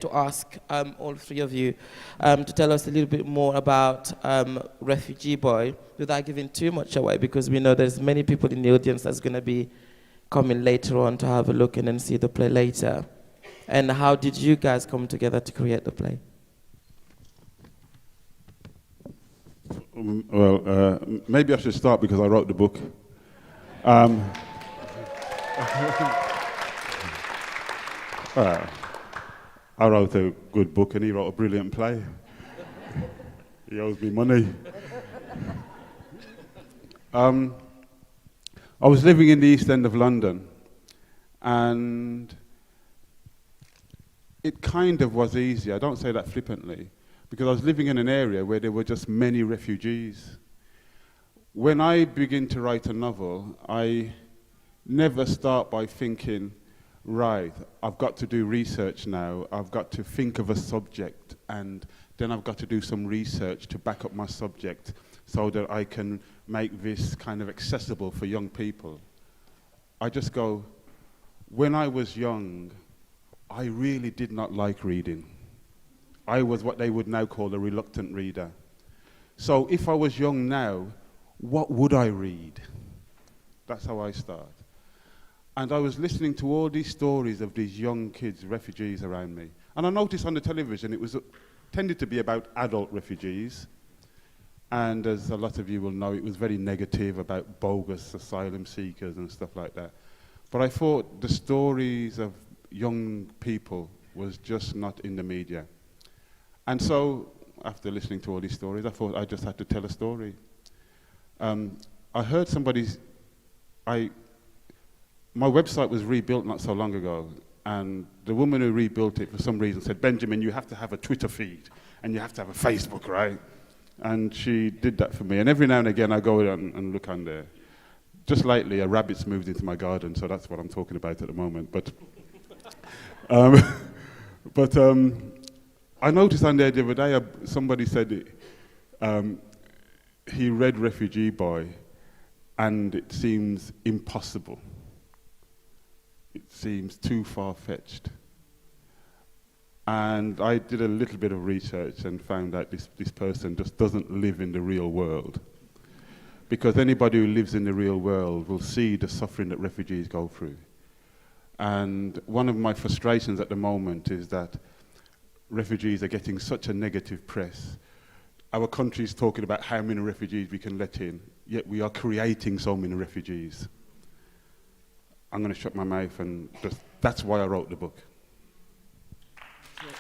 to ask all three of you to tell us a little bit more about Refugee Boy without giving too much away, because we know there's many people in the audience that's going to be coming later on to have a look and then see the play later. And how did you guys come together to create the play? Maybe I should start because I wrote the book. I wrote a good book and he wrote a brilliant play. He owes me money. I was living in the East End of London, and it kind of was easy. I don't say that flippantly, because I was living in an area where there were just many refugees. When I begin to write a novel, I never start by thinking, right, I've got to do research now, I've got to think of a subject, and then I've got to do some research to back up my subject so that I can make this kind of accessible for young people. I just go, when I was young, I really did not like reading. I was what they would now call a reluctant reader. So if I was young now, what would I read? That's how I start. And I was listening to all these stories of these young kids, refugees around me. And I noticed on the television it was tended to be about adult refugees. And as a lot of you will know, it was very negative about bogus asylum seekers and stuff like that. But I thought the stories of young people was just not in the media. And so, after listening to all these stories, I thought I just had to tell a story. I heard my website was rebuilt not so long ago, and the woman who rebuilt it for some reason said, Benjamin, you have to have a Twitter feed, and you have to have a Facebook, right? And she did that for me, and every now and again I go and look on there. Just lately, a rabbit's moved into my garden, so that's what I'm talking about at the moment. But I noticed on there the other day, somebody said he read Refugee Boy, and it seems impossible. It seems too far-fetched. And I did a little bit of research and found out this person just doesn't live in the real world. Because anybody who lives in the real world will see the suffering that refugees go through. And one of my frustrations at the moment is that refugees are getting such a negative press. Our country is talking about how many refugees we can let in, yet we are creating so many refugees. I'm going to shut my mouth, and that's why I wrote the book.